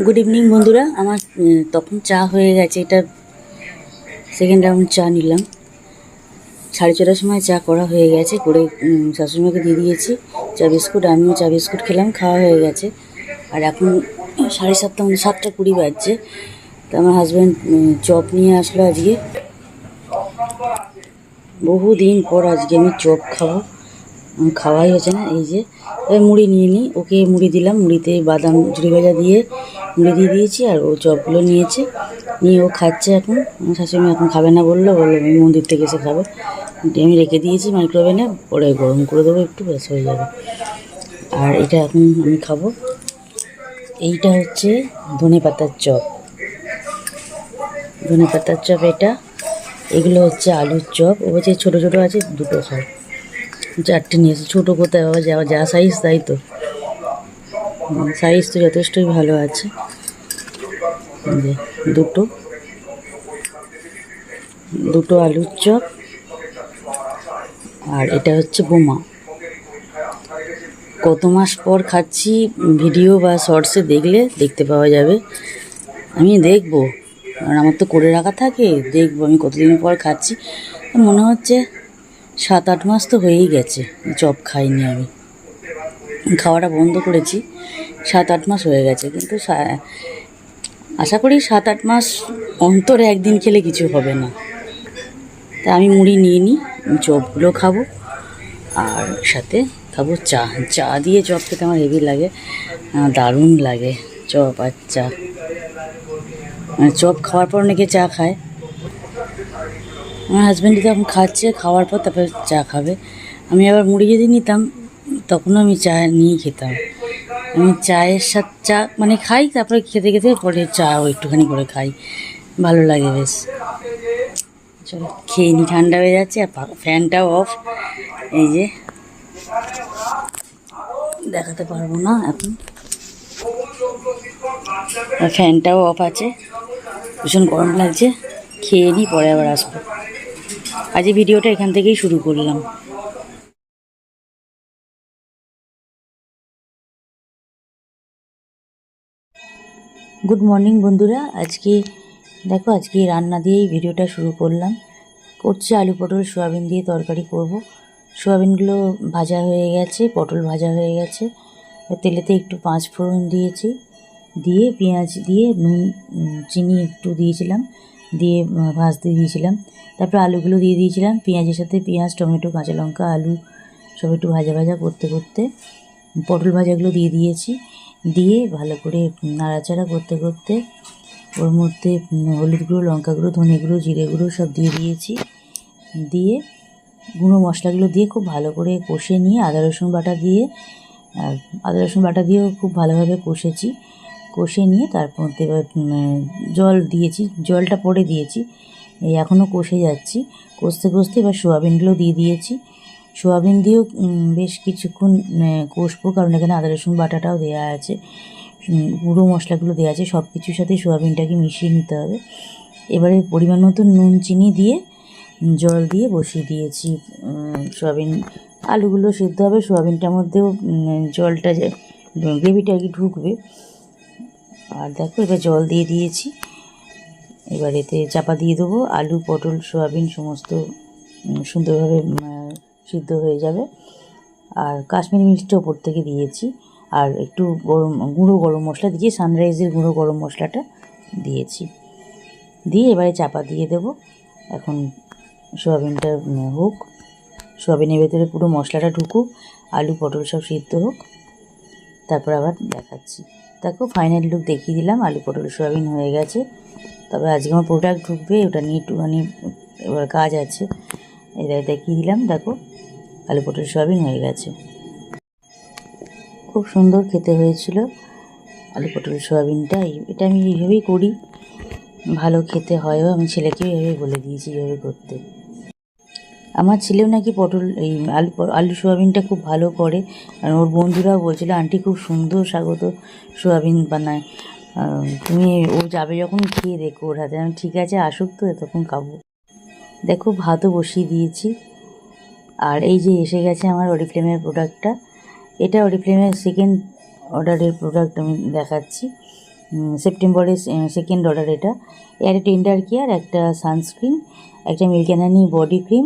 Good evening বন্ধুরা। আমার তখন চা হয়ে গেছে, এটা সেকেন্ড রাউন্ড চা নিলাম। 4:30টার সময় চা করা হয়ে গেছে, করে শাশুড়িমাকে দিয়ে দিয়েছি চা বিস্কুট। আমিও চা বিস্কুট খেলাম, খাওয়া হয়ে গেছে। আর এখন 7:30 মানে 7:20 বাজছে। তো আমার হাজব্যান্ড চপ নিয়ে আসলো আজকে। বহুদিন পর আজকে আমি চপ খাবো, খাওয়াই হচ্ছে না। এই যে মুড়ি নিয়ে নিই, ওকে মুড়ি দিলাম, মুড়িতে বাদাম ঝুড়ি ভাজা দিয়ে মুড়ি দিয়ে দিয়েছি। আর ও চপগুলো নিয়েছে, নিয়ে ও খাচ্ছে। এখন আমার শাশুড়ি এখন খাবে না, বললো আমি মন্দির থেকে এসে খাবে। আমি রেখে দিয়েছি মাইক্রোওভেনে, পরে গরম করে দেবো, একটু ব্যাস হয়ে যাবে। আর এটা এখন আমি খাবো। এইটা হচ্ছে ধনেপাতার চপ, ধনেপাতার চপ এটা। এগুলো হচ্ছে আলুর চপ। ও হচ্ছে ছোটো ছোটো আছে, দুটো খাও। 4টে নিয়েছে, ছোটো কোথায় বাবা, যা সাইজ তাই তো, সাইজ তো যথেষ্টই ভালো আছে। দুটো দুটো আলুর চপ। আর এটা হচ্ছে বোমা। কত মাস পর খাচ্ছি, ভিডিও বা শর্টসে দেখলে দেখতে পাওয়া যাবে। আমি দেখবো, কারণ আমার তো করে রাখা থাকে, দেখবো আমি কতদিন পর খাচ্ছি। মনে হচ্ছে 7-8 মাস তো হয়েই গেছে চপ খাইনি। আমি খাওয়াটা বন্ধ করেছি, 7-8 মাস হয়ে গেছে। কিন্তু আশা করি 7-8 মাস অন্তর একদিন খেলে কিছু হবে না। তা আমি মুড়ি নিয়ে নিই, চপগুলো খাবো, আর সাথে খাবো চা। চা দিয়ে চপ খেতে আমার হেভি লাগে, দারুণ লাগে চপ আর চা। মানে চপ খাওয়ার পর অনেকে চা খায়। আমার হাজব্যান্ড যখন খাচ্ছে, খাওয়ার পর তারপরে চা খাবে। আমি আবার মুড়ি যদি নিতাম, তখনও আমি চা নিয়ে খেতাম। আমি চায়ের সাথে চা মানে খাই, তারপরে খেতে খেতে পরে চাও একটুখানি করে খাই, ভালো লাগে বেশ। চলো খেয়ে নি, ঠান্ডা হয়ে যাচ্ছে। আর ফ্যানটাও অফ, এই যে দেখাতে পারবো না এখন, আর ফ্যানটাও অফ আছে, ভীষণ গরম লাগছে। খেয়ে নিই, পরে আবার আসবো। আজ এই ভিডিওটা এখান থেকেই শুরু করলাম। গুড মর্নিং বন্ধুরা। আজকে রান্না দিয়েই ভিডিওটা শুরু করলাম। করছি আলু পটল সোয়াবিন দিয়ে তরকারি করব। সোয়াবিনগুলো ভাজা হয়ে গেছে, পটল ভাজা হয়ে গেছে। তেলেতে একটু 5 ফোড়ন দিয়েছি, দিয়ে পেঁয়াজ দিয়ে নুন চিনি একটু দিয়েছিলাম, দিয়ে ভাজতে দিয়েছিলাম। তারপর আলুগুলো দিয়ে দিয়েছিলাম, পেঁয়াজের সাথে পেঁয়াজ, টমেটো, কাঁচা লঙ্কা, আলু সব একটু ভাজা ভাজা করতে করতে পটল ভাজাগুলো দিয়ে দিয়েছি। দিয়ে ভালো করে নাড়াচাড়া করতে করতে ওর মধ্যে হলুদ গুঁড়ো, লঙ্কা গুঁড়ো, ধনে গুঁড়ো, জিরে গুঁড়ো সব দিয়ে দিয়েছি। দিয়ে গুঁড়ো মশলাগুলো দিয়ে খুব ভালো করে কষে নিয়ে আদা রসুন বাটা দিয়েও খুব ভালোভাবে কষেছি। কষে নিয়ে তারপর এবার জল দিয়েছি, জলটা পরে দিয়েছি। এই এখনও কষে যাচ্ছি, কষতে কষতে এবার সোয়াবিনগুলো দিয়ে দিয়েছি। সোয়াবিন দিয়েও বেশ কিছুক্ষণ কষবো, কারণ এখানে আদা রসুন বাটাটাও দেওয়া আছে, গুঁড়ো মশলাগুলো দেওয়া আছে। সব কিছুর সাথে সোয়াবিনটাকে মিশিয়ে নিতে হবে। এবারে পরিমাণ মতো নুন চিনি দিয়ে জল দিয়ে বসিয়ে দিয়েছি। সোয়াবিন আলুগুলো সিদ্ধ হবে, সোয়াবিনটার মধ্যেও জলটা গ্রেভিটা আর কি ঢুকবে। আর দেখো এবার জল দিয়ে দিয়েছি। এবার এতে চাপা দিয়ে দেবো, আলু পটল সোয়াবিন সমস্ত সুন্দরভাবে সিদ্ধ হয়ে যাবে। আর কাশ্মীরি মিষ্টি ওপর থেকে দিয়েছি, আর একটু গুঁড়ো গরম মশলা দিয়েছি, সানরাইজের গুঁড়ো গরম মশলাটা দিয়েছি। দিয়ে এবারে চাপা দিয়ে দেবো। এখন সোয়াবিনটা হোক, সোয়াবিনের ভেতরে পুরো মশলাটা ঢুকুক, আলু পটল সব সিদ্ধ হোক, তারপর আবার দেখাচ্ছি। দেখো ফাইনাল লুক দেখিয়ে দিলাম, আলু পটল সোয়াবিন হয়ে গেছে। তবে আজকে আমার প্রোডাক্ট ঢুকবে, ওটা নিয়ে একটুখানি এবার কাজ আছে, এটা দেখিয়ে দিলাম। দেখো আলু পটল সোয়াবিন হয়ে গেছে, খুব সুন্দর খেতে হয়েছিল আলু পটল সোয়াবিনটা। এটা আমি এইভাবেই করি, ভালো খেতে হয়ও। আমি ছেলেকেও এইভাবে বলে দিয়েছি এইভাবে করতে। আমার ছেলেও নাকি আলু সোয়াবিনটা খুব ভালো করে, আর ওর বন্ধুরাও বলছিল আন্টি খুব সুন্দর স্বাগত সোয়াবিন বানায়, তুমি ও যাবে যখন খেয়ে দেখো ওর হাতে। আমি ঠিক আছে, আসুক তো তখন খাবো। দেখো ভাতও বসিয়ে দিয়েছি। আর এই যে এসে গেছে আমার অরিফ্লেমের প্রোডাক্টটা। এটা অরিফ্লেমের সেকেন্ড অর্ডারের প্রোডাক্ট আমি দেখাচ্ছি। সেপ্টেম্বরের সেকেন্ড অর্ডার এটা। একটা টেন্ডার কেয়ার, একটা সানস্ক্রিন, একটা milk and honey body cream,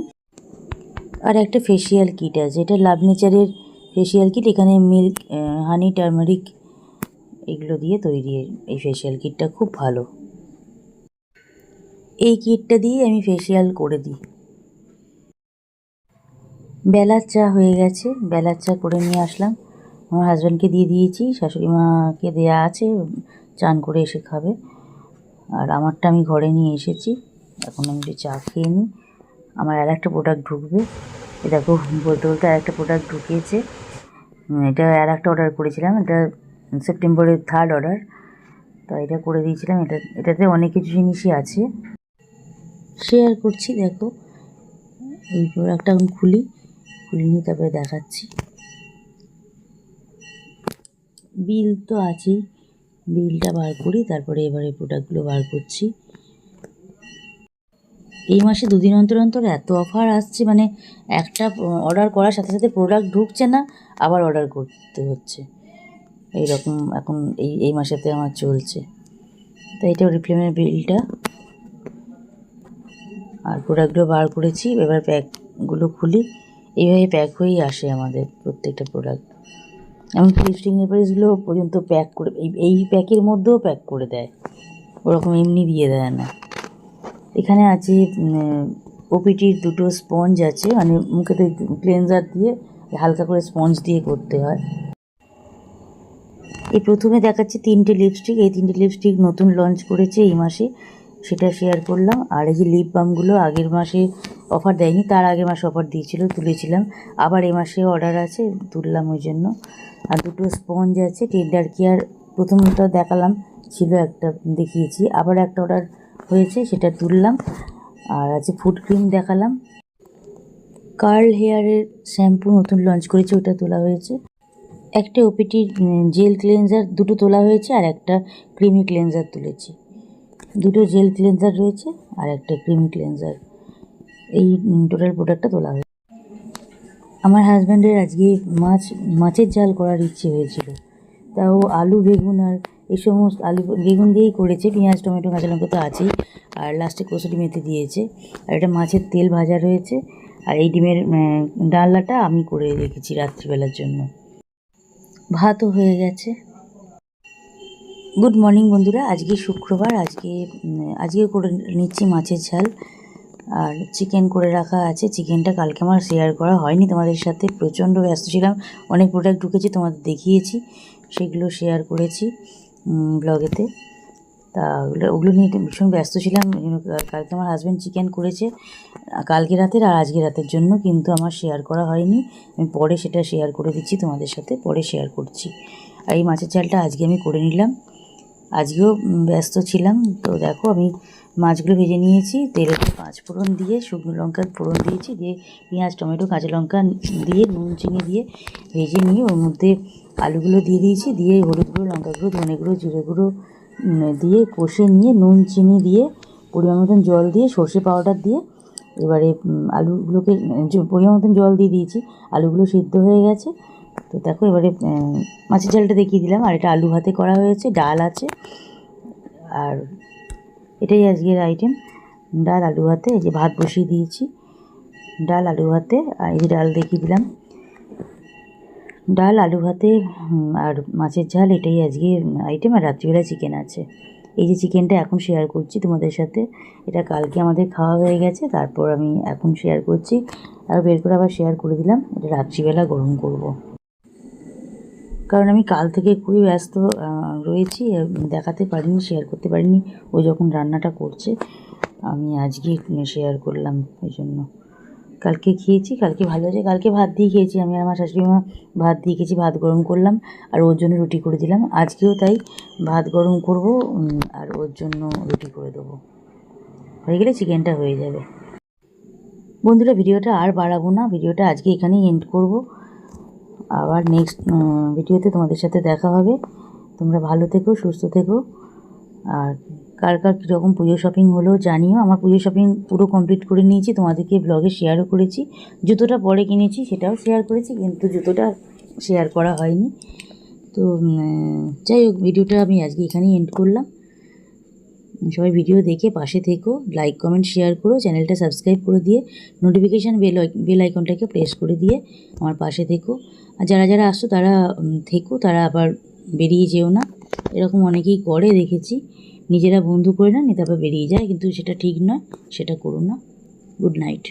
আর একটা ফেসিয়াল কিট আছে। এটা লাভ নেচারের ফেসিয়াল কিট। এখানে মিল্ক, হানি, টার্মারিক এগুলো দিয়ে তৈরি এই ফেসিয়াল কিটটা, খুব ভালো। এই কিটটা দিয়ে আমি ফেসিয়াল করে দিই। বেলার চা হয়ে গেছে, বেলার চা করে নিয়ে আসলাম, আমার হাজব্যান্ডকে দিয়ে দিয়েছি, শাশুড়ি মাকে দেওয়া আছে, চান করে এসে খাবে। আর আমারটা আমি ঘরে নিয়ে এসেছি, এখন আমি একটু চা খেয়ে নিই। আমার আর একটা প্রোডাক্ট ঢুকবে, এ দেখো বলতে বলতে আর একটা প্রোডাক্ট ঢুকিয়েছে। এটা আর একটা অর্ডার করেছিলাম, এটা সেপ্টেম্বরের থার্ড অর্ডার, তো এটা করে দিয়েছিলাম। এটাতে অনেক কিছু জিনিসই আছে, শেয়ার করছি। দেখো এই প্রোডাক্টটা এখন খুলি নিয়ে তারপরে দেখাচ্ছি। বিল তো আছেই, বিলটা বার করি, তারপরে এবারে প্রোডাক্টগুলো বার করছি। এই মাসে দুদিন অন্তর অন্তর এত অফার আসছে, মানে একটা অর্ডার করার সাথে সাথে প্রোডাক্ট ঢুকছে না, আবার অর্ডার করতে হচ্ছে, এইরকম এখন এই মাসেতে আমার চলছে। তো এটা রিপ্লেমের বিলটা, আর প্রোডাক্টগুলো বার করেছি। এবার প্যাকগুলো খুলি, এইভাবে প্যাক হয়েই আসে আমাদের প্রত্যেকটা প্রোডাক্ট। এমনকি লিপস্টিক নেলপালিশগুলো পর্যন্ত প্যাক করে, এই প্যাকের মধ্যেও প্যাক করে দেয়, ওরকম এমনি দিয়ে দেয় না। এখানে আছে ওপিটির দুটো স্পঞ্জ আছে, মানে মুখেতে ক্লেনজার দিয়ে হালকা করে স্পঞ্জ দিয়ে করতে হয়। এই প্রথমে দেখাচ্ছি 3টে লিপস্টিক। এই 3টে লিপস্টিক নতুন লঞ্চ করেছে এই মাসে, সেটা শেয়ার করলাম। আর এই যে লিপ বামগুলো আগের মাসে অফার দেয়নি, তার আগের মাসে অফার দিয়েছিল, তুলেছিলাম। আবার এই মাসে অর্ডার আছে, তুললাম ওই জন্য। আর দুটো স্পঞ্জ আছে, টেন্ডার কেয়ার প্রথমটা দেখালাম, ছিল একটা, দেখিয়েছি। আবার একটা অর্ডার হয়েছে, সেটা তুললাম। আর আছে ফুড ক্রিম দেখালাম। কার্ল হেয়ারের শ্যাম্পু নতুন লঞ্চ করেছে, ওটা তোলা হয়েছে। একটা ওপিটির জেল ক্লেনজার দুটো তোলা হয়েছে, আর একটা ক্রিমি ক্লেনজার তুলেছি। দুটো জেল ক্লেনজার রয়েছে আর একটা ক্রিমি ক্লেনজার, এই টোটাল প্রোডাক্টটা তোলা হয়েছে। আমার হাজব্যান্ডের আজকে মাছের ঝাল করার ইচ্ছে হয়েছিল, তাও আলু বেগুন আর এই সমস্ত, আলু বেগুন দিয়েই করেছে, পেঁয়াজ টমেটো কাঁচা লঙ্কা তো আছেই, আর লাস্টে কসুরি মেথি দিয়েছে। আর এটা মাছের তেল ভাজা রয়েছে। আর এই ডিমের ডালনাটা আমি করে রেখেছি রাত্রিবেলার জন্য। ভাতও হয়ে গেছে। গুড মর্নিং বন্ধুরা, আজকে শুক্রবার, আজকে করে নিচ্ছি মাছের ঝাল। আর চিকেন করে রাখা আছে, চিকেনটা কালকে আমার শেয়ার করা হয়নি তোমাদের সাথে, প্রচণ্ড ব্যস্ত ছিলাম। অনেক প্রোডাক্ট ঢুকেছে, তোমাদের দেখিয়েছি, সেগুলো শেয়ার করেছি ব্লগেতে। তা ওগুলো নিয়ে ভীষণ ব্যস্ত ছিলাম। কালকে আমার হাজব্যান্ড চিকেন করেছে কালকে রাতের আর আজকে রাতের জন্য, কিন্তু আমার শেয়ার করা হয়নি। আমি পরে সেটা শেয়ার করে দিচ্ছি তোমাদের সাথে, পরে শেয়ার করছি। আর এই মাছের ঝালটা আজকে আমি করে নিলাম, আজকেও ব্যস্ত ছিলাম। তো দেখো আমি মাছগুলো ভেজে নিয়েছি, তেলেতে 5 ফোড়ন দিয়ে, শুকনো লঙ্কার ফোড়ন দিয়েছি, দিয়ে পেঁয়াজ টমেটো কাঁচা লঙ্কা দিয়ে নুন চিনি দিয়ে ভেজে নিয়ে ওর মধ্যে আলুগুলো দিয়ে দিয়েছি, দিয়ে হলুদ গুঁড়ো, লঙ্কা গুঁড়ো, ধনে গুঁড়ো, জিরে গুঁড়ো দিয়ে কষে নিয়ে নুন চিনি দিয়ে পরিমাণ মতন জল দিয়ে সর্ষে পাউডার দিয়ে এবারে আলুগুলোকে পরিমাণ মতন জল দিয়ে দিয়েছি, আলুগুলো সিদ্ধ হয়ে গেছে। তো দেখো এবারে মাছের ঝালটা দেখিয়ে দিলাম। আর এটা আলু ভাতে করা হয়েছে, ডাল আছে, আর এটাই আজকের আইটেম, ডাল আলু ভাতে। এই যে ভাত বসিয়ে দিয়েছি, ডাল আলু ভাতে, আর এই যে ডাল দেখিয়ে দিলাম, ডাল আলু ভাতে আর মাছের ঝাল, এটাই আজকের আইটেম। আর রাত্রিবেলা চিকেন আছে। এই যে চিকেনটা এখন শেয়ার করছি তোমাদের সাথে, এটা কালকে আমাদের খাওয়া হয়ে গেছে, তারপর আমি এখন শেয়ার করছি, আর বের করে আবার শেয়ার করে দিলাম। এটা রাত্রিবেলা গরম করব, কারণ আমি কাল থেকে খুবই ব্যস্ত রয়েছি, দেখাতে পারিনি, শেয়ার করতে পারিনি। ও যখন রান্নাটা করছে আমি আজকে শেয়ার করলাম, ওই জন্য। কালকে খেয়েছি, কালকে ভালো হয়েছে। কালকে ভাত দিয়ে খেয়েছি, আমি আর আমার শাশুড়ি মা ভাত দিয়ে খেয়েছি, ভাত গরম করলাম আর ওর জন্য রুটি করে দিলাম। আজকেও তাই ভাত গরম করব আর ওর জন্য রুটি করে দেবো, হয়ে গেলে চিকেনটা হয়ে যাবে। বন্ধুরা ভিডিওটা আর বাড়াবো না, ভিডিওটা আজকে এখানেই এন্ড করব। আবার নেক্সট ভিডিওতে তোমাদের সাথে দেখা হবে। তোমরা ভালো থেকো, সুস্থ থেকো। আর কার কার কীরকম পুজো শপিং হলো জানিও। আমার পুজো শপিং পুরো কমপ্লিট করে নিয়েছি, তোমাদেরকে ব্লগে শেয়ারও করেছি। জুতোটা পরে কিনেছি, সেটাও শেয়ার করেছি, কিন্তু জুতোটা শেয়ার করা হয়নি। তো যাই হোক, ভিডিওটা আমি আজকে এখানেই এন্ড করলাম। সবাই ভিডিও দেখে পাশে থেকো, লাইক কমেন্ট শেয়ার করো, চ্যানেলটা সাবস্ক্রাইব করে দিয়ে নোটিফিকেশান বেল আইকনটাকে প্রেস করে দিয়ে আমার পাশে থেকো। আর যারা যারা আসছো তারা থেকো, তারা আবার বেরিয়ে যেও না। এরকম অনেকেই করে দেখেছি, নিজেরা বন্ধু করে না নিয়ে তারপর বেরিয়ে যায়, কিন্তু সেটা ঠিক নয়, সেটা করো না। Good night.